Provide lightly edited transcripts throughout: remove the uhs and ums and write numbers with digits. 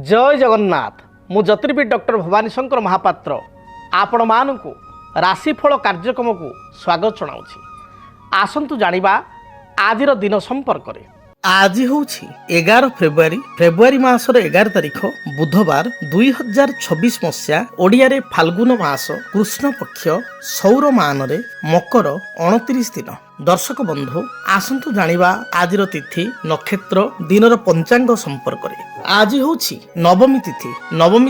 जय जगन्नाथ मु ज्योतिर्विद डॉक्टर भवानी शंकर महापात्र आपण मानकु राशिफल कार्यक्रम को स्वागत जनाऊँगी। आसंतु जानिबा आजिर दिन संपर्क में। आज हूँ 11 फेब्रुआरी मासर 11 तारिख बुधवार 2026 मसीहा ओडिया रे फाल्गुन मास कृष्ण पक्ष सौर मान रे मकर 29 दिन। दर्शक बंधु आसंतु जानिबा आजिर तिथि नक्षत्र दिनर पंचांग संपर्क में। आज हूँ नवमी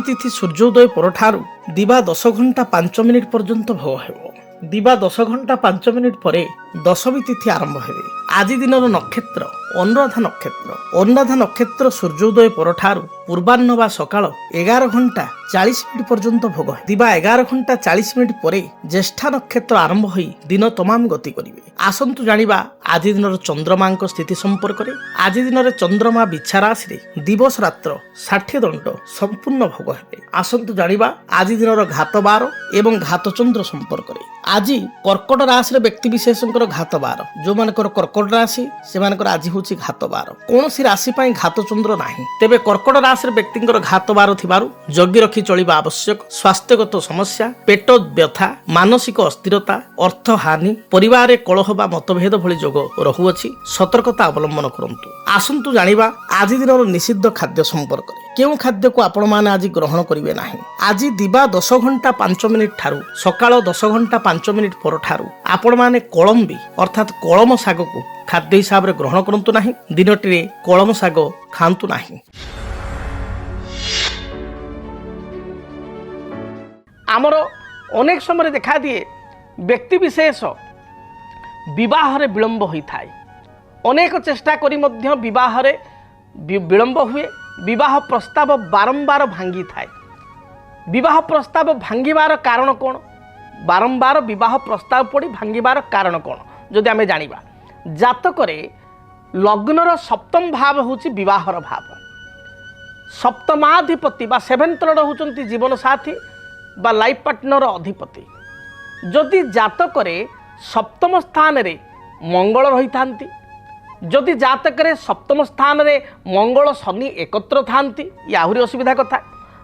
तिथि सूर्योदय परठारु दिवा 10 घंटा 5 मिनिट पर्यंत भोग हेबो। दिवा 10 घंटा 5 मिनिट परे दशमी तिथि आरंभ हेबे। आज दिनर नक्षत्र अनुराधा नक्षत्र सूर्योदय परठारु पूर्वाह्न बा सकाळ 11 घंटा 40 मिनिट पर्यंत भोग दिवा 11 घंटा 40 मिनिट परे ज्येष्ठा नक्षत्र आरंभ होई दिन तमाम गति करिवे। आसंतु जानिबा आज दिनर चंद्रमा स्थिति संपर्क में। आज दिन चंद्रमा बिछा राशि रे दिवस रात्र 60 दंड संपूर्ण भोग हेबे। आसंतु जानिबा आज दिनर घात बार एवं घात चंद्र संपर्क में। आज कर्कट राशि व्यक्ति विशेषकर घात बार जो मानकर कर्कट राशि से मानकर आज हूँ घात बार। कौन सी राशि पाई घात चंद्र नाही तेबे कर्कट राशि व्यक्ति घात बार थिबारु जगी रखी चलिबा आवश्यक। स्वास्थ्यगत समस्या पेट व्यथा मानसिक अस्थिरता अर्थ हानि परिवार कलह बा मतभेद भली जोग रहुअछि। सतर्कता अवलंबन करंतु। आसंतु जानिबा आज दिनर निषिद्ध खाद्य संपर्क में। केउं खाद्य को आपण माने आज ग्रहण करिवे नाही। आज दिवा 10 घंटा 5 मिनिट ठारू सकाळ 10 घंटा 5 मिनिट पर ठारू आपण माने कळंबी अर्थात कळम साग को खाद्य हिसाब रे ग्रहण करंतु नाही। दिनटी रे कळम साग खांतु नाही। आमर अनेक समय देखा दिए व्यक्ति विशेष विवाह रे विलंब होई थाए। अनेक चेष्टा करी मध्य विवाह रे विलंब हुए। विवाह प्रस्ताव बारंबार भांगी थाए। विवाह प्रस्ताव भांगिबार कारण कौन? बारंबार विवाह प्रस्ताव पड़ी भांगिबार कारण कौन जदि आमे जानिबा जातकरे लग्नर सप्तम भाव होची विवाहर भाव। सप्तमाधिपति बा सेवेंथ लॉर्ड होचंती जीवन साथी बा लाइफ पार्टनर अधिपति। जदि जातकरे सप्तम स्थान रे मंगल रही थांती, जदि जातकरे सप्तम स्थान रे मंगल शनि एकत्र थांती या आहुरी असुविधा कथा।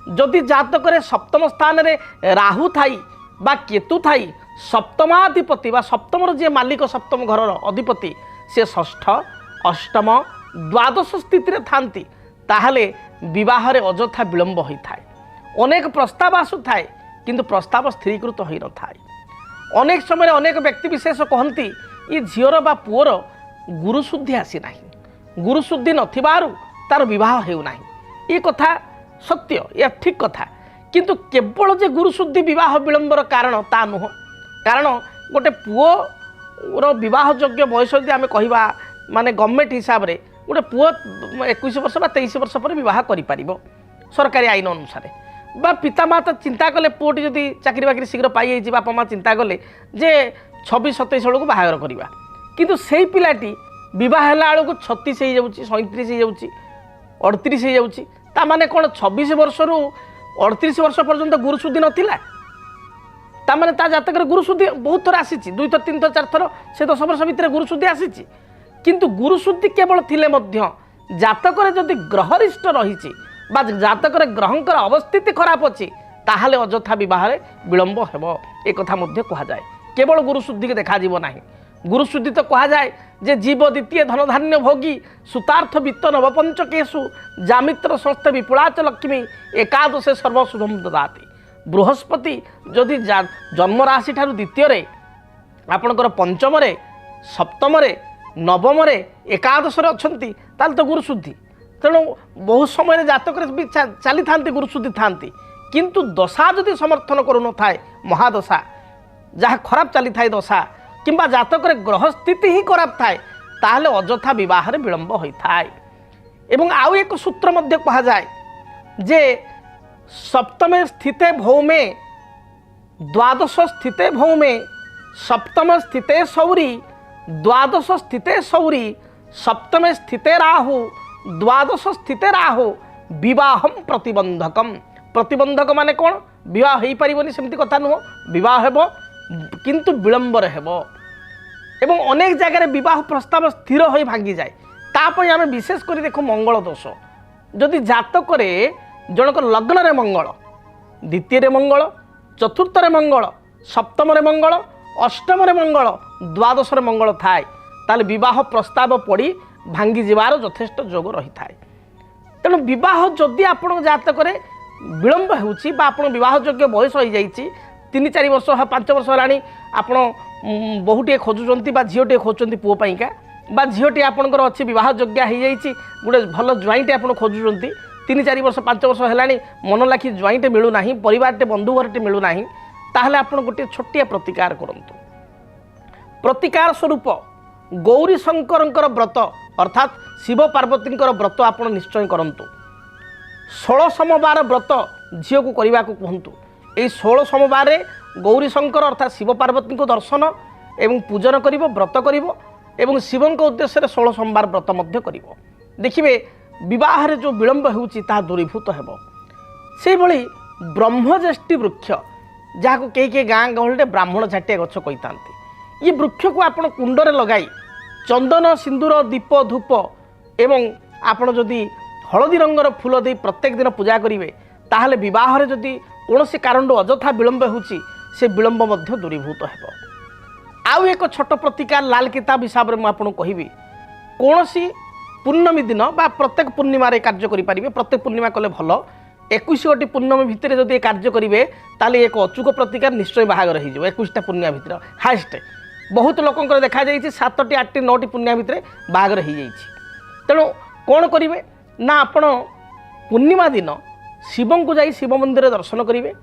जदि जातकरे सप्तम स्थान रे राहु थाई बा केतु थाई सप्तमाधिपति बा सप्तमर जे मालिक सप्तम घर अधिपति से षष्ठ अष्टम द्वादश स्थिति रे थांती ताहले विवाह रे अजथा विलंब होई थाए। अनेक प्रस्ताव आसु थाए किंतु प्रस्ताव स्थिरीकृत होई न थाए। अनेक समय अनेक व्यक्ति विशेष कहती ये झीवर बा पुअर गुरुशुद्धि आसी नाही। गुरुशुद्धि नथिबारु तार विवाह हेउ नाही। ये कथा सत्य या ठीक कथा किंतु केवल जे गुरुशुद्धि विवाह विलंबर कारण ता नुह। कारण गोटे पुओर विवाह योग्य बयस यदि आमे कहिबा माने गवर्नमेंट हिसाब रे गोटे पुओ 21 वर्ष बा 23 वर्ष पर विवाह करि परिबो सरकारी आईन अनुसार। बा पितामाता चिंता कले पुओटी जदि चाकरी बाकरी शीघ्र पाई जाइछि बापा माँ चिंता कले जे 26-27 बेलू बाहागर करवा किंतु सेई पिलाटी विवाह हेला बेलू 36 हो जाउछि 37 हो जाउछि 38 हो जाउछि। ता माने कोन 26 वर्ष रु 38 वर्ष पर्यंत गुरुशुद्धि नथिला। ता माने ता जातक गुरुशुद्धि बहुत थर आसीछि 2 थर 3 थर 4 थर से 10 वर्ष भितर गुरुशुद्धि आसीछि। किंतु गुरुशुद्धि केवल थिले मध्य जातक जदि ग्रहरिष्ट रहिछि बा जातक ग्रहंकर अवस्थिति खराब अच्छी ताहले अजथा विवाह विलंब हेबो। एक कथा मध्य कहा जाए। केवल गुरुशुद्धि के देखा जीव नाही। गुरुशुद्धि तो कहा जाए जे जीव द्वितीय धन धान्य भोगी सुतार्थ वित्त नवपंचकेशु जामित्र स्वस्थ विपुलाच लक्ष्मी एकादशे सर्वशुभम ददाति। बृहस्पति जदि जन्म राशि ठारू द्वितीय रे आपणकर पंचम रे सप्तम रे नवम रे एकादश रे अछंती ताल तो गुरुशुद्धि। तेणु बहुत समय जातक भी चली था गुरुशुद्धि था किंतु दशा जदि समर्थन करूँ थाए महादशा जहाँ खराब चली थाए दशा किंबा जातक ग्रह स्थिति ही खराब थाए ताहले अजथा विवाह विलंब होता है। एवं आउ एक सूत्र मध्य कहा जाए जे सप्तमे स्थिते भौमे द्वादश स्थिते भौमे सप्तम स्थिते सौरी द्वादश स्थिते सौरी सप्तमे स्थिते राहु द्वादश स्थिते राहु विवाहम प्रतिबंधकम। प्रतिबंधक माने कौन? विवाह हो पारिबनी सेमती कथा नुह। विवाह हेबो किंतु विलंबर हेबो। एवं अनेक जगह विवाह प्रस्ताव स्थिर हो भांगी जाए। तापई आमे विशेष कर देखो मंगल दोष जदि जातक जनक लग्न मंगल, द्वितीय मंगल, चतुर्थ मंगल, सप्तम मंगल, अष्टम मंगल, द्वादश मंगल थाए ताले विवाह प्रस्ताव पड़ी भांगी जीवार यथेष्ट जोग रही थाए। तेणु विवाह जदि आपण जातक विलंब होउछि बा आपण विवाह योग्य बयस हो जाइछि 3-4 वर्ष 5 वर्ष होलानी आपण बहुटे खोजुचंती बा झियोटे खोजुचंती पुओ पाइका बा झियोटे आपणकर अछि विवाह योग्य हो जाइछि गोटे भल ज्वाइंटे आपण खोजुचंती 3-4 वर्ष 5 वर्ष होलानी मन लाखी ज्वाइंटे मिलु नाही परिवारटे बंधु घरटे मिलु नाही ताहले आपण गोटे छोटिया प्रतिकार करंतु। प्रतिकार स्वरूप गौरी शंकरंकर व्रत अर्थात शिव पार्वतींकर व्रत आपण निश्चय करंतु। 16 सोमवार व्रत झील को करने को कहतु। यही 16 सोमवार गौरी शंकर अर्थात शिव पार्वती को दर्शन एवं पूजन करिवो व्रत करिवो एवं शिवं उद्देश्य 16 सोमवार व्रत मध्य करिवो। देखिए विवाह रे जो विलंब होउछि ता दूरीभूत हेबो। से भली ब्रह्मज्येष्ठी वृक्ष जहाँ कई गाँ गहले ब्राह्मण झाटिया गछ कही ये वृक्ष को आपण कुंडरे लगाई चंदन सिंदूर दीप धूप एवं आपण जदि हलदी रंगर फूल दे प्रत्येक दिन पूजा करेंगे ताहले विवाह रे जदि कौन से कारण अଯଥା विलंब होउछि से विलंब मध्य दूरीभूत हेबो। आउ एक छोट प्रतिकार लाल किताब हिसाब रे आपको कहबी कौन सी पूर्णमी दिन बा प्रत्येक पूर्णिमा कार्य करेंगे प्रत्येक पूर्णिमा कले भल 21 गोटी पूर्णमी भितर जदि कार्य करेंगे ताले एक अचूक प्रतिकार निश्चय बाहागर हो 21टा पूर्णिमा भितर हाएस्ट बहुत लोकंकर देखा जाइए 7टी 8टी 9टी पूर्णिमा भितर बाहागर हो जाइए। तेणु कौन करेंगे ना आपण पूर्णिमा दिन शिवं को जाई शिव मंदिर दर्शन करेंगे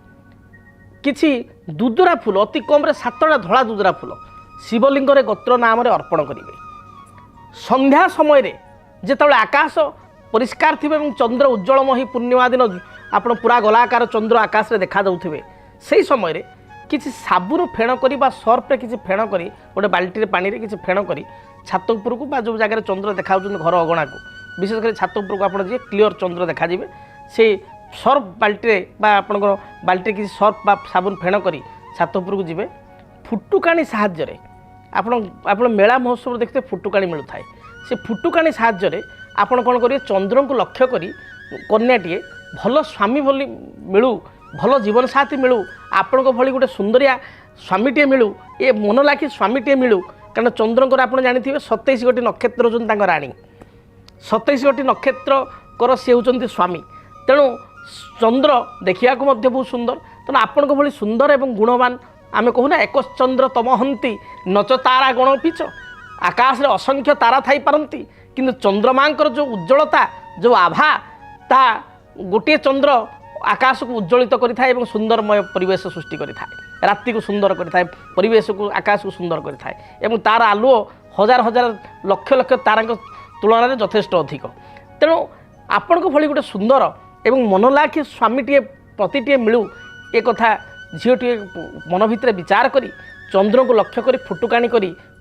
किछि दुदुरा फूल अति कम 7टा धला दुदुरा फूल शिवलिंग गोत्र नाम अर्पण करेंगे। संध्या समय जेतबेले आकाश परिष्कार थे चंद्र उज्जवलमयी पूर्णिमा दिन आप पूरा गलाकार चंद्र आकाश में देखा जाउथिबे से समय किसी साबुन फेण करी बा सर्फ किसी फेण करी गोटे बाल्टी पानी रे किसी फेण करी छात उपरकू बा जो जगह चंद्र देखा घर अगणा को विशेषकर छात उपरकू आप क्लीयर चंद्र देखा जाए से सर्फ बाल्टी बा आपंकर बाल्टी किसी सर्फ बा साबुन फेण करी छात उपरकू जी फुटुकाणी साहाय्य आप मेला महोत्सव देखते फुटुकाणी मिलू थाए से फुटुकाणी साहाय्य आपण कौन करेंगे चंद्र को लक्ष्य करी कन्याटीए भल स्वामी भली मिलू भल जीवन साथी मिलू आपण भली गोटे सुंदरिया स्वामीटे मिलू ये मन लाखी स्वामीटे मिलू कारण चंद्रकर आप जानी 27 गोटी नक्षत्र होती राणी 27 गोटी नक्षत्र सी होती स्वामी तेणु चंद्र देखा बहुत सुंदर तेणु आपण भली सुंदर एवं गुणवान आम कहूना एक चंद्र तमहंती नच तारा गण पिच आकाश रे असंख्य तारा थाई पारंती किंतु चंद्रमांकर जो उज्ज्वलता जो आभा ता गोटे चंद्र आकाश को उज्ज्वलित करिथाए एवं सुंदरमय परिवेश सृष्टि करिथाए राति को सुंदर करिथाए परिवेश को आकाश को सुंदर करिथाए एवं तार आलुओ हजार हजार लक्ष लक्ष तारा तुलन में यथेष्ट अधिक तेणु आपण को भली गोटे सुंदर एवं मनलाखी स्वामीटे प्रतिटे मिलू एक कथा झीटी मन भितर विचार करी चंद्र को लक्ष्य करी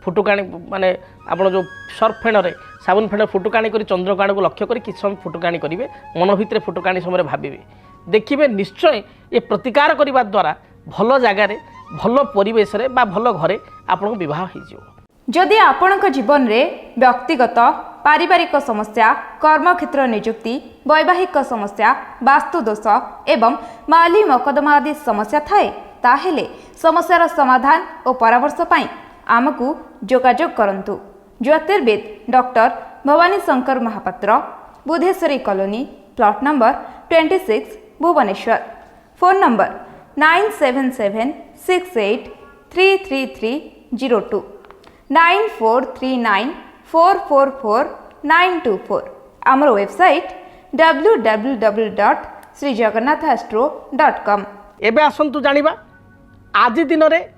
फुटुकाणी माने आपण जो सर्फ फेण रे साबुन फेण फुटुकाणी करी चंद्रकाण को लक्ष्य करी किछ समय फुटुकाणी करेंगे मन भितर फुटुकाणी समय भाविबे देखिए निश्चय ये प्रतिकार करने द्वारा भल जगार भल परिवेश रे बा भल घरे आपन विवाह हो। जदि आपणक जीवन रे व्यक्तिगत पारिवारिक समस्या कर्मक्षेत्र नियुक्ति वैवाहिक समस्या वास्तु दोष एवं माली मकदमा आदि समस्या थाए ताहेले समस्यार समाधान और परामर्श पाई आमको जोगाजोग करंतु। ज्योतिर्विद doctor Bhabani Shankar Mahapatra Budheswari colony plot number 26 Bhubaneswar phone number 9776833302 9439444924 आमर वेबसाइट www.srijagannathastro.com। एबे आसंतु जानिबा आज दिन रे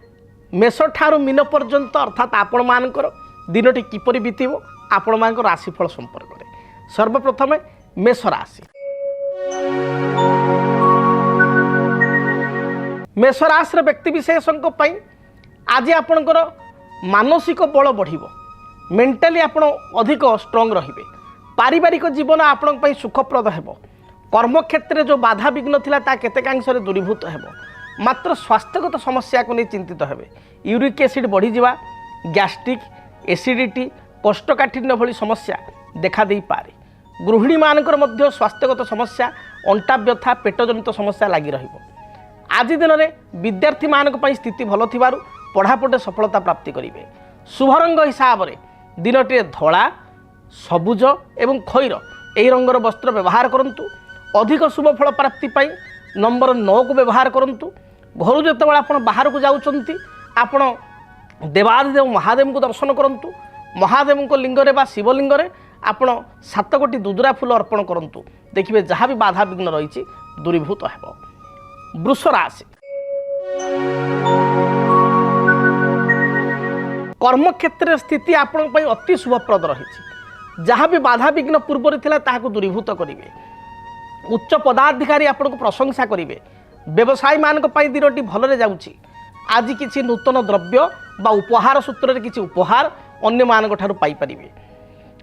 मेष ठारू मीन पर्यंत अर्थात आपण मानकर दिनटी किपरि बीतिबो आपण मानकर राशिफल संपर्क रे सर्वप्रथम मेष राशि। मेष राशि व्यक्ति विशेषक आज आपणकर मानसिक बल बढ़िबो मेंटाली आपण अधिक स्ट्रांग रहिबे पारिवारिक जीवन आपण सुखप्रद हेबो कर्मक्षेत्र जो बाधा विघ्न थिला ता केतेकांश रे दूरीभूत हेबो मात्र स्वास्थ्यगत समस्या को नहीं चिंतित हेबे यूरिक एसिड बढ़ी जावा गैस्ट्रिक एसिडिटी कोष्ठकाठिन्य भली समस्या देखा दे पारे गृहिणी मानकर मध्य स्वास्थ्यगत समस्या अंटा व्यथा पेटजनित समस्या लगी रही। आज दिन में विद्यार्थी मान स्थिति भल थिबारु पढ़ापटे सफलता प्राप्ति करेंगे। शुभ रंग हिसाब से दिनटी धला सबुज एवं खैर यही रंगर वस्त्र व्यवहार करंतु। अधिक शुभ फल प्राप्ति पाई नंबर 9 को व्यवहार करंतु। घर जो आप बाहर को जाउछंती आपण देवादिदेव महादेव को दर्शन करंतु। महादेव को लिंगरे बा शिवलिंगरे आपण 7 गोटी दुदुरा फूल अर्पण करंतु। देखिए जहाँ भी बाधा विघ्न रही दूरीभूत हेब। वृष राशि कर्म क्षेत्र स्थिति आपण अति शुभप्रद रही। जहाँ भी बाधा विघ्न पूर्व ताहाको दूरीभूत करेंगे। उच्च पदाधिकारी आपको प्रशंसा करेंगे। व्यवसायी मान दिनटी भलरे जाउछि। आज किसी नूतन द्रव्य बा उपहार सूत्र किसी उपहार अन्य मान पाई परिबे।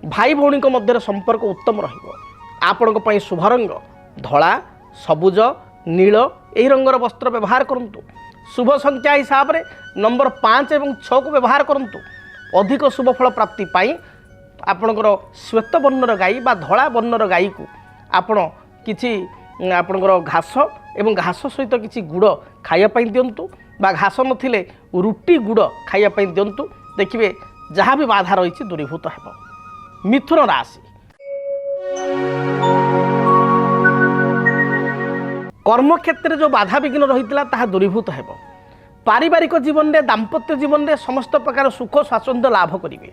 भाई भौणी मध्य संपर्क उत्तम रहिबो। आपण शुभ रंग धला सबुज नील यही रंगर वस्त्र व्यवहार करंतु। शुभ संख्या हिसाब से नंबर 5 एवं 6 को व्यवहार करंतु। अधिक शुभ फल प्राप्ति पाई आपणकर श्वेत वर्णर गाई बा धला वर्णर गाई को आपण किछि आपणकर घास एवं घास सहित किछि गुड़ खाइबा दिंतु बा घास नथिले रुटी गुड़ खाइबा दिंतु। देखिए जहाँ भी बाधा रही दूरीभूत हेब। मिथुन राशि कर्म क्षेत्र जो बाधा विघ्न रही दूरीभूत हेब। पारिवारिक जीवन में दाम्पत्य जीवन में समस्त प्रकार सुख स्वाच्छंद्य लाभ करेंगे।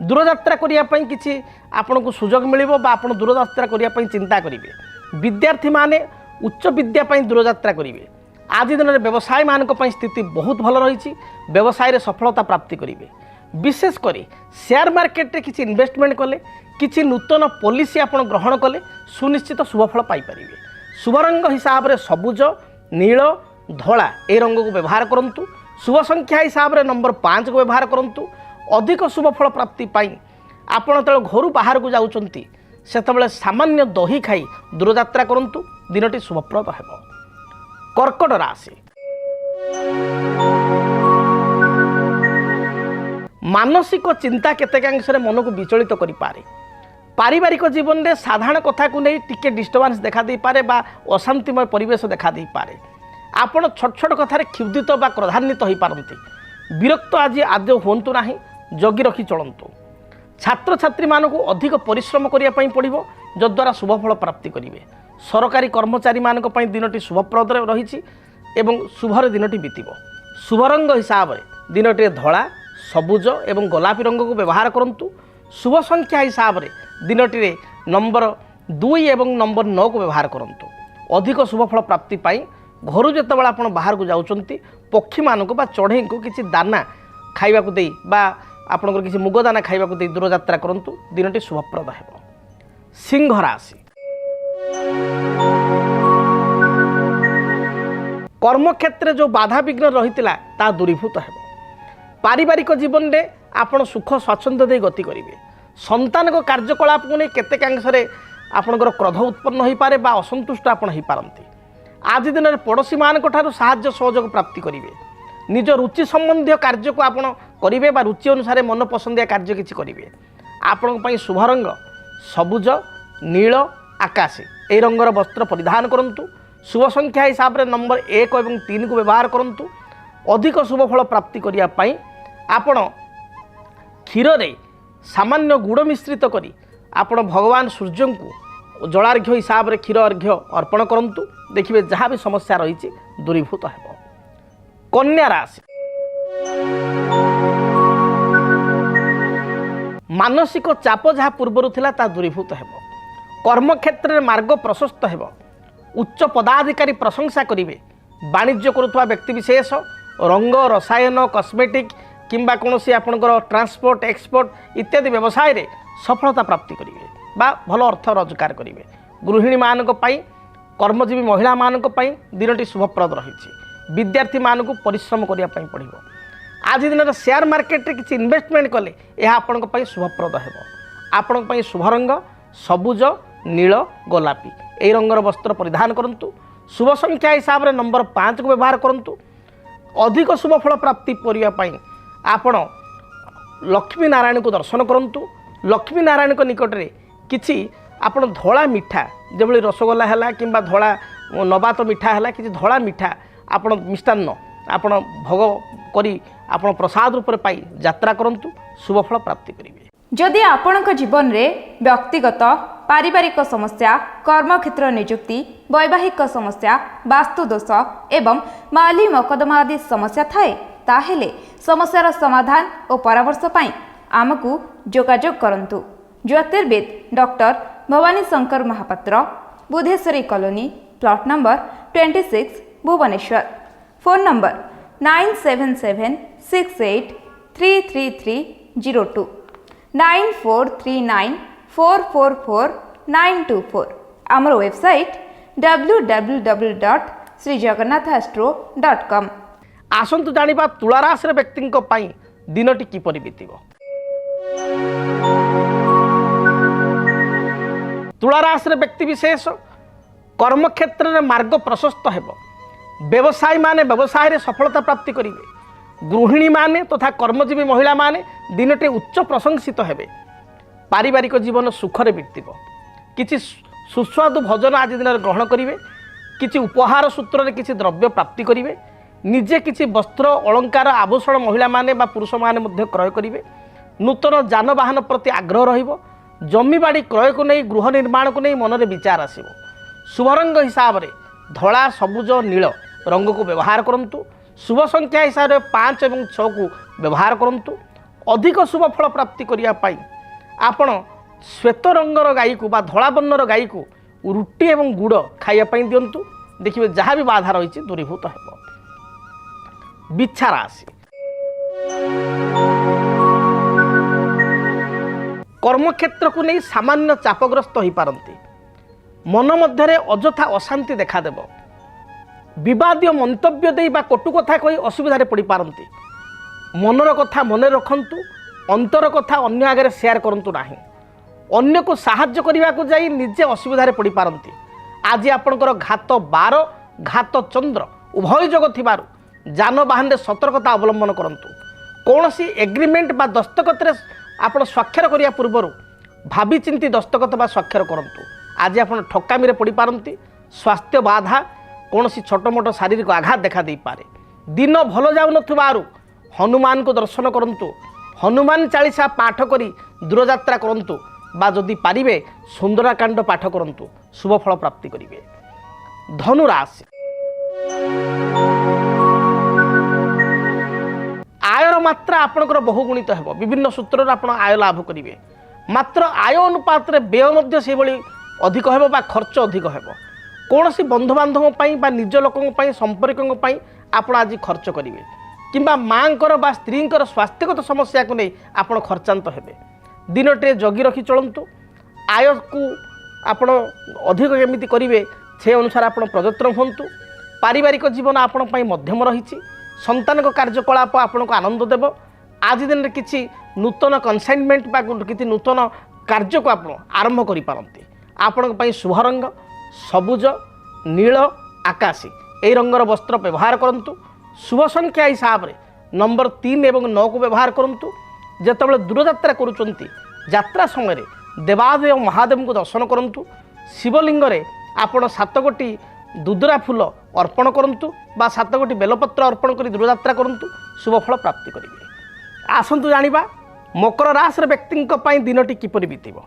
दूरयात्रा करने किसी आपन को सुजोग मिल दूरयात्रा करने चिंता करेंगे। विद्यार्थी माने उच्च विद्या दूरयात्रा करेंगे। आज दिन में व्यवसाय मान स्थिति बहुत भल रही। व्यवसाय रे सफलता प्राप्ति करेंगे। विशेषकर शेयर मार्केट रे किसी इन्वेस्टमेंट कले किसी नूतन पॉलिसी आप ग्रहण कले सुनिश्चित शुभफल पाइपर। शुभ रंग हिसाब से सबुज नील धला ए रंग को व्यवहार करंतु। शुभ संख्या हिसाब से नंबर 5 को व्यवहार करंतु। अधिक शुभ फल प्राप्ति पाई आपण जो घर बाहर को जाउछंती सेतबेले सामान्य दही खाई दूरयात्रा करंतु। दिनटी शुभप्रद हेब। कर्कट राशि मानसिक चिंता केतेकांश मन को विचलित करि पारे। पारिवारिक जीवन में साधारण कथा को नहीं टिके डिस्टर्बांस देखा दे पारे बा अशांतिमय परिवेश देखा दे पारे। आपण छोट छोट कथार क्षुब्धित बा क्रोधान्वित हो पारती। विरक्त आज आद्य हूँ ना जगी रखी चलतु। छात्र छात्री मान को अधिक परिश्रम करने पड़ो जद्वारा शुभफल प्राप्ति करेंगे। सरकारी कर्मचारी मान दिनटी शुभप्रद रही शुभर दिनटी बीतब। शुभ रंग हिसाब से दिनटी धला सबुज एवं गोलापी रंग को व्यवहार करंतु। शुभ संख्या हिसाब से दिनटी नंबर 2 एवं नंबर 9 को व्यवहार करंतु। अधिक शुभफल प्राप्ति पाई घर जितेबाला आप बाहर को जाउछंती पक्षी मान को चढ़ई को किसी दाना खाइबा को दे बा आपनकर किसी मुग दाना खाइबा को दे दूरयात्रा करंतु। दिनटी शुभप्रद हेब। सिंह राशि कर्म क्षेत्र जो बाधा विघ्न रही दूरीभूत हेब। पारिवारिक जीवन में आपण सुख स्वाच्छंद्य दे गति करेंगे। संतान को कार्यकलाप को नहीं केतेकांश आपणकर क्रोध उत्पन्न हो पारे बा असंतुष्ट आपण हो पारती। आज दिन में पड़ोशी मान साहाय्य सहयोग प्राप्ति करेंगे। निज रुचि संबंधी कार्य को आपण करेंगे बा रुचि अनुसार मन पसंदिया कार्य किसी करेंगे। आपण शुभ रंग सबुज नील आकाशी ए रंगर वस्त्र परिधान करंतु। शुभ संख्या हिसाब से नंबर 1 और 3 को व्यवहार करंतु। अधिक शुभफल प्राप्ति करने आपण क्षीर रे सामान्य गुड़ मिश्रित करी आपण भगवान सूर्य को जलार्घ्य हिसाब से क्षीर अर्घ्य अर्पण करंतु। देखिए जहाँ भी समस्या रही दूरीभूत हेब। कन्या राशि मानसिक चाप जहाँ पूर्वर था दूरीभूत हेब। कर्म क्षेत्र में मार्ग प्रशस्त हेब। उच्च पदाधिकारी प्रशंसा करेंगे। वाणिज्य करुवा व्यक्तिविशेष रंग रसायन कस्मेटिक किंबा कौन सी आपणकर ट्रांसपोर्ट एक्सपोर्ट इत्यादि व्यवसाय रे सफलता प्राप्ति करेंगे बा भल अर्थ रोजगार करेंगे। गृहिणी मान कर्मजीवी महिला मान दिनटी शुभप्रद रही। विद्यार्थी मान को परिश्रम करने पड़ो। आज दिन में शेयर मार्केट रे किसी इन्वेस्टमेंट कले यह आपण शुभप्रद हेब। आपण शुभ रंग सबुज नील गोलापी यही रंगर वस्त्र परिधान करंतु। शुभ संख्या हिसाब से नंबर 5 को व्यवहार करंतु। अधिक शुभफल प्राप्ति करने आपण लक्ष्मी नारायण को दर्शन करंतु। लक्ष्मी नारायण को निकट में किसी ଆପଣ ଧଳା ମିଠା ଯେଭଳି ରସଗୋଲା ହେଲା କିମ୍ବା ଧଳା ନବାତ ମିଠା ହେଲା କିଛି ଧଳା ମିଠା ଆପଣ ମିଷ୍ଟାନ୍ନ ଆପଣ ଭୋଗ କରି ଆପଣ ପ୍ରସାଦ ରୂପରେ ପାଇ ଯାତ୍ରା କରନ୍ତୁ, ଶୁଭଫଳ ପ୍ରାପ୍ତି କରିବେ। ଯଦି ଆପଣଙ୍କ ଜୀବନରେ ବ୍ୟକ୍ତିଗତ ପାରିବାରିକ ସମସ୍ୟା, କର୍ମକ୍ଷେତ୍ର ନିଯୁକ୍ତି, ବୈବାହିକ ସମସ୍ୟା, ବାସ୍ତୁଦୋଷ ଏବଂ ମାଲି ମକଦ୍ଦମା ଆଦି ସମସ୍ୟା ଥାଏ, ତାହେଲେ ସମସ୍ୟାର ସମାଧାନ ଓ ପରାମର୍ଶ ପାଇଁ ଆମକୁ ଯୋଗାଯୋଗ କରନ୍ତୁ। ଜ୍ୟୋତିର୍ବିଦ doctor Bhabani Shankar Mahapatra, Budheswari colony, plot number 26, Bhubaneswar. Phone number 9776833302 9439444924। ଆମର ୱେବସାଇଟ୍ www.srijagannathastro.com। ଆସନ୍ତୁ ଜାଣିବା ତୁଳାରାଶିର ବ୍ୟକ୍ତିଙ୍କ ପାଇଁ ଦିନଟି କିପରି ବିତିବ। ତୁଳାରାଶିର ବ୍ୟକ୍ତି ବିଶେଷ କର୍ମକ୍ଷେତ୍ରରେ ମାର୍ଗ ପ୍ରଶସ୍ତ ହେବ। ବ୍ୟବସାୟୀମାନେ ବ୍ୟବସାୟରେ ସଫଳତା ପ୍ରାପ୍ତି କରିବେ। ଗୃହିଣୀମାନେ ତଥା କର୍ମଜୀବୀ ମହିଳାମାନେ ଦିନଟି ଉଚ୍ଚ ପ୍ରଶଂସିତ ହେବେ। ପାରିବାରିକ ଜୀବନ ସୁଖରେ ବିତିବ। କିଛି ସୁସ୍ୱାଦୁ ଭୋଜନ ଆଜି ଦିନରେ ଗ୍ରହଣ କରିବେ। କିଛି ଉପହାର ସୂତ୍ରରେ କିଛି ଦ୍ରବ୍ୟ ପ୍ରାପ୍ତି କରିବେ। ନିଜେ କିଛି ବସ୍ତ୍ର ଅଳଙ୍କାର ଆଭୂଷଣ ମହିଳାମାନେ ବା ପୁରୁଷମାନେ ମଧ୍ୟ କ୍ରୟ କରିବେ। ନୂତନ ଯାନବାହନ ପ୍ରତି ଆଗ୍ରହ ରହିବ। ଜମିବାଡ଼ି କ୍ରୟକୁ ନେଇ ଗୃହ ନିର୍ମାଣକୁ ନେଇ ମନରେ ବିଚାର ଆସିବ। ଶୁଭ ରଙ୍ଗ ହିସାବରେ ଧଳା, ସବୁଜ, ନୀଳ ରଙ୍ଗକୁ ବ୍ୟବହାର କରନ୍ତୁ। ଶୁଭ ସଂଖ୍ୟା ହିସାବରେ 5 ଏବଂ 6କୁ ବ୍ୟବହାର କରନ୍ତୁ। ଅଧିକ ଶୁଭ ଫଳ ପ୍ରାପ୍ତି କରିବା ପାଇଁ ଆପଣ ଶ୍ଵେତ ରଙ୍ଗର ଗାଈକୁ ବା ଧଳା ବର୍ଣ୍ଣର ଗାଈକୁ ରୁଟି ଏବଂ ଗୁଡ଼ ଖାଇବା ପାଇଁ ଦିଅନ୍ତୁ। ଦେଖିବେ ଯାହା ବି ବାଧା ରହିଛି ଦୂରୀଭୂତ ହେବ। ବିଛା ରାଶି କର୍ମକ୍ଷେତ୍ରକୁ ନେଇ ସାମାନ୍ୟ ଚାପଗ୍ରସ୍ତ ହୋଇପାରନ୍ତି। ମନ ମଧ୍ୟରେ ଅଯଥା ଅଶାନ୍ତି ଦେଖାଦେବ। ବିବାଦୀୟ ମନ୍ତବ୍ୟ ଦେଇ ବା କଟୁ କଥା କହି ଅସୁବିଧାରେ ପଡ଼ିପାରନ୍ତି। ମନର କଥା ମନେ ରଖନ୍ତୁ। ଅନ୍ତର କଥା ଅନ୍ୟ ଆଗରେ ସେୟାର କରନ୍ତୁ ନାହିଁ। ଅନ୍ୟକୁ ସାହାଯ୍ୟ କରିବାକୁ ଯାଇ ନିଜେ ଅସୁବିଧାରେ ପଡ଼ିପାରନ୍ତି। ଆଜି ଆପଣଙ୍କର ଘାତ 12, ଘାତ ଚନ୍ଦ୍ର ଉଭୟ ଯୋଗ ଥିବାରୁ ଯାନବାହନରେ ସତର୍କତା ଅବଲମ୍ବନ କରନ୍ତୁ। କୌଣସି ଏଗ୍ରିମେଣ୍ଟ ବା ଦସ୍ତଖତରେ ଆପଣ ସ୍ୱାକ୍ଷର କରିବା ପୂର୍ବରୁ ଭାବିଚିନ୍ତି ଦସ୍ତଖତ ବା ସ୍ୱାକ୍ଷର କରନ୍ତୁ। ଆଜି ଆପଣ ଠକାମିରେ ପଡ଼ିପାରନ୍ତି। ସ୍ୱାସ୍ଥ୍ୟ ବାଧା, କୌଣସି ଛୋଟ ମୋଟ ଶାରୀରିକ ଆଘାତ ଦେଖା ଦେଇପାରେ। ଦିନ ଭଲ ଯାଉନଥିବାରୁ ହନୁମାନଙ୍କୁ ଦର୍ଶନ କରନ୍ତୁ। ହନୁମାନ ଚାଳିଶା ପାଠ କରି ଦୂରଯାତ୍ରା କରନ୍ତୁ ବା ଯଦି ପାରିବେ ସୁନ୍ଦରାକାଣ୍ଡ ପାଠ କରନ୍ତୁ। ଶୁଭ ଫଳ ପ୍ରାପ୍ତି କରିବେ। ଧନୁ ରାଶି ଆୟର ମାତ୍ରା ଆପଣଙ୍କର ବହୁଗୁଣିତ ହେବ। ବିଭିନ୍ନ ସୂତ୍ରରେ ଆପଣ ଆୟ ଲାଭ କରିବେ। ମାତ୍ର ଆୟ ଅନୁପାତରେ ବ୍ୟୟ ମଧ୍ୟ ସେଭଳି ଅଧିକ ହେବ ବା ଖର୍ଚ୍ଚ ଅଧିକ ହେବ। କୌଣସି ବନ୍ଧୁବାନ୍ଧବ ପାଇଁ ବା ନିଜ ଲୋକଙ୍କ ପାଇଁ, ସମ୍ପର୍କଙ୍କ ପାଇଁ ଆପଣ ଆଜି ଖର୍ଚ୍ଚ କରିବେ କିମ୍ବା ମାଙ୍କର ବା ସ୍ତ୍ରୀଙ୍କର ସ୍ୱାସ୍ଥ୍ୟଗତ ସମସ୍ୟାକୁ ନେଇ ଆପଣ ଖର୍ଚ୍ଚାନ୍ତ ହେବେ। ଦିନଟିରେ ଜଗି ରଖି ଚଳନ୍ତୁ। ଆୟକୁ ଆପଣ ଅଧିକ କେମିତି କରିବେ ସେ ଅନୁସାରେ ଆପଣ ପ୍ରଯତ୍ନ ହୁଅନ୍ତୁ। ପାରିବାରିକ ଜୀବନ ଆପଣଙ୍କ ପାଇଁ ମଧ୍ୟମ ରହିଛି। ସନ୍ତାନଙ୍କ କାର୍ଯ୍ୟକଳାପ ଆପଣଙ୍କୁ ଆନନ୍ଦ ଦେବ। ଆଜି ଦିନରେ କିଛି ନୂତନ କନସାଇନମେଣ୍ଟ ବା କିଛି ନୂତନ କାର୍ଯ୍ୟକୁ ଆପଣ ଆରମ୍ଭ କରିପାରନ୍ତି। ଆପଣଙ୍କ ପାଇଁ ଶୁଭ ରଙ୍ଗ ସବୁଜ, ନୀଳ, ଆକାଶୀ ଏହି ରଙ୍ଗର ବସ୍ତ୍ର ବ୍ୟବହାର କରନ୍ତୁ। ଶୁଭ ସଂଖ୍ୟା ହିସାବରେ ନମ୍ବର 3 ଏବଂ 9କୁ ବ୍ୟବହାର କରନ୍ତୁ। ଯେତେବେଳେ ଦୂରଯାତ୍ରା କରୁଛନ୍ତି ଯାତ୍ରା ସମୟରେ ଦେବାଦେବ ମହାଦେବଙ୍କୁ ଦର୍ଶନ କରନ୍ତୁ। ଶିବଲିଙ୍ଗରେ ଆପଣ 7 ଗୋଟି ଦୁଦୁରା ଫୁଲ ଅର୍ପଣ କରନ୍ତୁ ବା 7 ଗୋଟି ବେଲପତ୍ର ଅର୍ପଣ କରି ଦୂରଯାତ୍ରା କରନ୍ତୁ। ଶୁଭ ଫଳ ପ୍ରାପ୍ତି କରିବେ। ଆସନ୍ତୁ ଜାଣିବା ମକର ରାଶିର ବ୍ୟକ୍ତିଙ୍କ ପାଇଁ ଦିନଟି କିପରି ବିତିବ।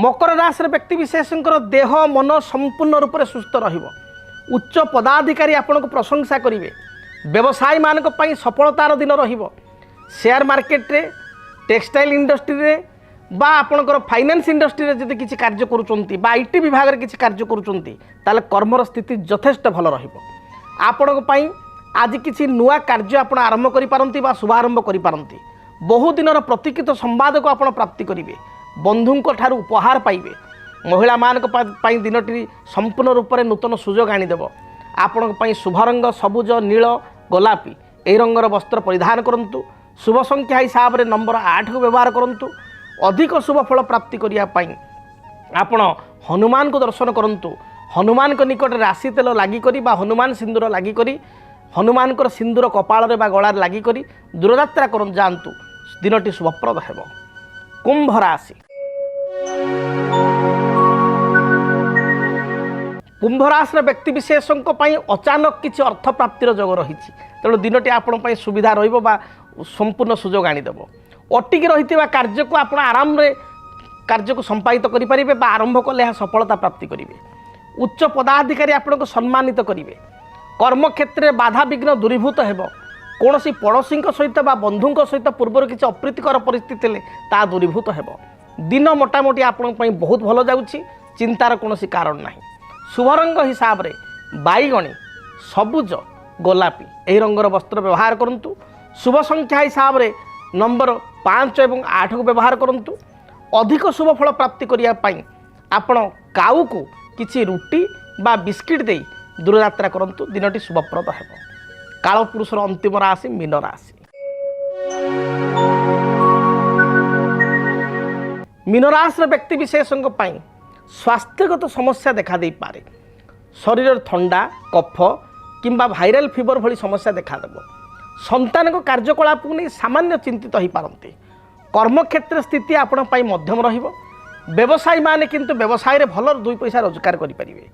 ମକର ରାଶିର ବ୍ୟକ୍ତି ବିଶେଷଙ୍କର ଦେହ ମନ ସମ୍ପୂର୍ଣ୍ଣ ରୂପରେ ସୁସ୍ଥ ରହିବ। ଉଚ୍ଚ ପଦାଧିକାରୀ ଆପଣଙ୍କୁ ପ୍ରଶଂସା କରିବେ। ବ୍ୟବସାୟୀମାନଙ୍କ ପାଇଁ ସଫଳତାର ଦିନ ରହିବ। ସେୟାର ମାର୍କେଟରେ, টেক্সটাইল ইন্ডস্ট্রিরে বা আপনার ফাইনান্স ইন্ডস্ট্রিরে যদি কিছু কার্য করছেন বা আইটি বিভাগের কিছু কার্য করছেন তাহলে কর্মর স্থিতি যথেষ্ট ভালো রহব। আপনার আজ কিছু নূয়া কার্য আপনার আরম্ভ করে পারতি বা শুভারম্ভ করে পারতি। বহুদিনর প্রতীক্ষিত সম্বাদক আপনার প্রাপ্তি করবে। বন্ধুঙ্ক ঠারু উপহার পাইবে। মহিলা মানক পাই দিনটি সম্পূর্ণ রূপে নূতন সুযোগ আনিদেব। আপনার শুভ রঙ সবুজ নীল গোলাপী এই রঙর বস্ত্র পরিধান করন্তু। শুভ সংখ্যা হিসাবে নম্বর 8 को व्यवहार करंतु। अधिक शुभ फल प्राप्ति करिया पाई आपण हनुमान को दर्शन करंतु। हनुमान को निकट राशि तेल लागी करी बा हनुमान सिंदूर लागी करी हनुमान सिंदूर कपाल रे बा गळार लागी करी दूरयात्रा करन जांतु। ଦିନଟି ଶୁଭପ୍ରଦ ହେବ। କୁମ୍ଭ ରାଶି। କୁମ୍ଭ ରାଶିର ବ୍ୟକ୍ତିବିଶେଷଙ୍କ ପାଇଁ ଅଚାନକ କିଛି ଅର୍ଥ ପ୍ରାପ୍ତିର ଯୋଗ ରହିଛି। ତେଣୁ ଦିନଟି ଆପଣଙ୍କ ପାଇଁ ସୁବିଧା ରହିବ ବା ସମ୍ପୂର୍ଣ୍ଣ ସୁଯୋଗ ଆଣିଦେବ। ଅଟିକି ରହିଥିବା କାର୍ଯ୍ୟକୁ ଆପଣ ଆରାମରେ କାର୍ଯ୍ୟକୁ ସମ୍ପାଦିତ କରିପାରିବେ ବା ଆରମ୍ଭ କଲେ ଏହା ସଫଳତା ପ୍ରାପ୍ତି କରିବେ। ଉଚ୍ଚ ପଦାଧିକାରୀ ଆପଣଙ୍କୁ ସମ୍ମାନିତ କରିବେ। କର୍ମକ୍ଷେତ୍ରରେ ବାଧାବିଘ୍ନ ଦୂରୀଭୂତ ହେବ। କୌଣସି ପଡ଼ୋଶୀଙ୍କ ସହିତ ବା ବନ୍ଧୁଙ୍କ ସହିତ ପୂର୍ବରୁ କିଛି ଅପ୍ରୀତିକର ପରିସ୍ଥିତି ହେଲେ ତାହା ଦୂରୀଭୂତ ହେବ। ଦିନ ମୋଟାମୋଟି ଆପଣଙ୍କ ପାଇଁ ବହୁତ ଭଲ ଯାଉଛି। ଚିନ୍ତାର କୌଣସି କାରଣ ନାହିଁ। ଶୁଭ ରଙ୍ଗ ହିସାବରେ ବାଇଗଣୀ, ସବୁଜ, ଗୋଲାପୀ ଏହି ରଙ୍ଗର ବସ୍ତ୍ର ବ୍ୟବହାର କରନ୍ତୁ। ଶୁଭ ସଂଖ୍ୟା ହିସାବରେ ନମ୍ବର 5 ଏବଂ 8କୁ ବ୍ୟବହାର କରନ୍ତୁ। ଅଧିକ ଶୁଭ ଫଳ ପ୍ରାପ୍ତି କରିବା ପାଇଁ ଆପଣ କାଉକୁ କିଛି ରୁଟି ବା ବିସ୍କିଟ୍ ଦେଇ ଦୂରଯାତ୍ରା କରନ୍ତୁ। ଦିନଟି ଶୁଭପ୍ରଦ ହେବ। କାଳପୁରୁଷର ଅନ୍ତିମ ରାଶି ମୀନ ରାଶି। ମୀନ ରାଶିର ବ୍ୟକ୍ତିବିଶେଷଙ୍କ ପାଇଁ ସ୍ୱାସ୍ଥ୍ୟଗତ ସମସ୍ୟା ଦେଖାଦେଇପାରେ। ଶରୀରରେ ଥଣ୍ଡା, କଫ କିମ୍ବା ଭାଇରାଲ ଫିଭର ଭଳି ସମସ୍ୟା ଦେଖାଦେବ। ସନ୍ତାନଙ୍କ କାର୍ଯ୍ୟକଳାପକୁ ନେଇ ସାମାନ୍ୟ ଚିନ୍ତିତ ହୋଇପାରନ୍ତି। କର୍ମକ୍ଷେତ୍ର ସ୍ଥିତି ଆପଣଙ୍କ ପାଇଁ ମଧ୍ୟମ ରହିବ। ବ୍ୟବସାୟୀମାନେ କିନ୍ତୁ ବ୍ୟବସାୟରେ ଭଲ 2 ପଇସା ରୋଜଗାର କରିପାରିବେ।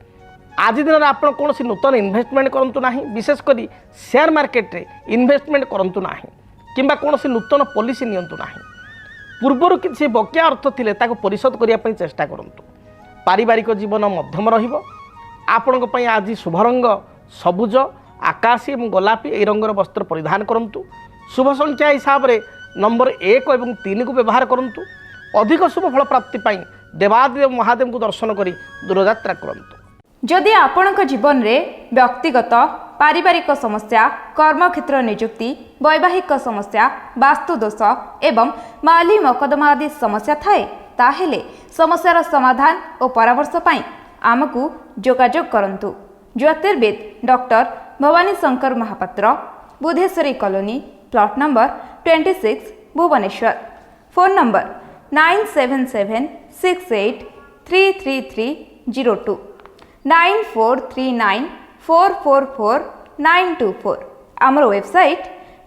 ଆଜି ଦିନରେ ଆପଣ କୌଣସି ନୂତନ ଇନଭେଷ୍ଟମେଣ୍ଟ କରନ୍ତୁ ନାହିଁ। ବିଶେଷ କରି ସେୟାର ମାର୍କେଟରେ ଇନଭେଷ୍ଟମେଣ୍ଟ କରନ୍ତୁ ନାହିଁ କିମ୍ବା କୌଣସି ନୂତନ ପଲିସି ନିଅନ୍ତୁ ନାହିଁ। ପୂର୍ବରୁ କିଛି ବକେୟା ଅର୍ଥ ଥିଲେ ତାକୁ ପରିଶୋଧ କରିବା ପାଇଁ ଚେଷ୍ଟା କରନ୍ତୁ। ପାରିବାରିକ ଜୀବନ ମଧ୍ୟମ ରହିବ। ଆପଣଙ୍କ ପାଇଁ ଆଜି ଶୁଭ ରଙ୍ଗ ସବୁଜ, ଆକାଶୀ ଏବଂ ଗୋଲାପୀ ଏହି ରଙ୍ଗର ବସ୍ତ୍ର ପରିଧାନ କରନ୍ତୁ। ଶୁଭ ସଂଖ୍ୟା ହିସାବରେ ନମ୍ବର 1 ଏବଂ 3କୁ ବ୍ୟବହାର କରନ୍ତୁ। ଅଧିକ ଶୁଭ ଫଳ ପ୍ରାପ୍ତି ପାଇଁ ଦେବାଦେବ ମହାଦେବଙ୍କୁ ଦର୍ଶନ କରି ଦୂରଯାତ୍ରା କରନ୍ତୁ। ଯଦି ଆପଣଙ୍କ ଜୀବନରେ ବ୍ୟକ୍ତିଗତ ପାରିବାରିକ ସମସ୍ୟା, କର୍ମକ୍ଷେତ୍ର ନିଯୁକ୍ତି, ବୈବାହିକ ସମସ୍ୟା, ବାସ୍ତୁଦୋଷ ଏବଂ ମାଲି ମକଦ୍ଦମା ଆଦି ସମସ୍ୟା ଥାଏ, ତାହେଲେ ସମସ୍ୟାର ସମାଧାନ ଓ ପରାମର୍ଶ ପାଇଁ ଆମକୁ ଯୋଗାଯୋଗ କରନ୍ତୁ। ଜ୍ୟୋତିର୍ବିଦ doctor Bhabani Shankar Mahapatra, Budheswari colony, plot number 26, Bhubaneswar. Phone number 9776833302, 9439444924। ଆମର ୱେବସାଇଟ୍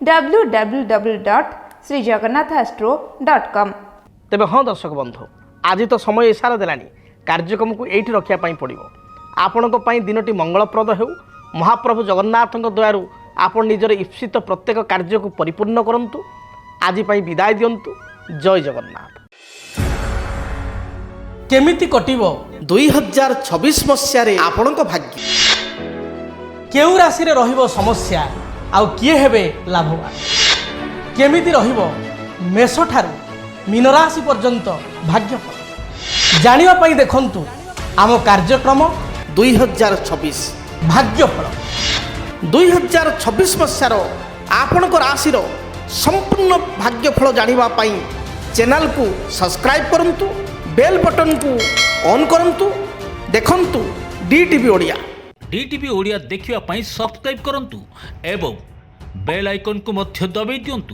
www.srijagannathastro.com। ତେବେ ହଁ ଦର୍ଶକ ବନ୍ଧୁ, ଆଜି ତ ସମୟ ଇସାରା ଦେଲାଣି। କାର୍ଯ୍ୟକ୍ରମକୁ ଏଇଠି ରଖିବା ପାଇଁ ପଡ଼ିବ। ଆପଣଙ୍କ ପାଇଁ ଦିନଟି ମଙ୍ଗଳପ୍ରଦ ହେଉ। ମହାପ୍ରଭୁ ଜଗନ୍ନାଥଙ୍କ ଦୟାରୁ ଆପଣ ନିଜର ଇପ୍ସିତ ପ୍ରତ୍ୟେକ କାର୍ଯ୍ୟକୁ ପରିପୂର୍ଣ୍ଣ କରନ୍ତୁ। ଆଜି ପାଇଁ ବିଦାୟ ଦିଅନ୍ତୁ। ଜୟ ଜଗନ୍ନାଥ। କେମିତି କଟିବ 2026 ମସିହାରେ ଆପଣଙ୍କ ଭାଗ୍ୟ? କେଉଁ ରାଶିରେ ରହିବ ସମସ୍ୟା ଆଉ କିଏ ହେବେ ଲାଭବାନ? କେମିତି ରହିବ ମେଷଠାରୁ ମୀନ ରାଶି ପର୍ଯ୍ୟନ୍ତ ଭାଗ୍ୟଫଳ? ଜାଣିବା ପାଇଁ ଦେଖନ୍ତୁ ଆମ କାର୍ଯ୍ୟକ୍ରମ 2026 ଭାଗ୍ୟଫଳ। 2026 ମସିହାର ଆପଣଙ୍କ ରାଶିର ସମ୍ପୂର୍ଣ୍ଣ ଭାଗ୍ୟଫଳ ଜାଣିବା ପାଇଁ ଚ୍ୟାନେଲକୁ ସବସ୍କ୍ରାଇବ୍ କରନ୍ତୁ। ବେଲ୍ ବଟନକୁ ଅନ୍ କରନ୍ତୁ। ଦେଖନ୍ତୁ DTV ଓଡ଼ିଆ। DTV ଓଡ଼ିଆ ଦେଖିବା ପାଇଁ ସବସ୍କ୍ରାଇବ୍ କରନ୍ତୁ ଏବଂ ବେଲ୍ ଆଇକନ୍କୁ ମଧ୍ୟ ଦବାଇ ଦିଅନ୍ତୁ।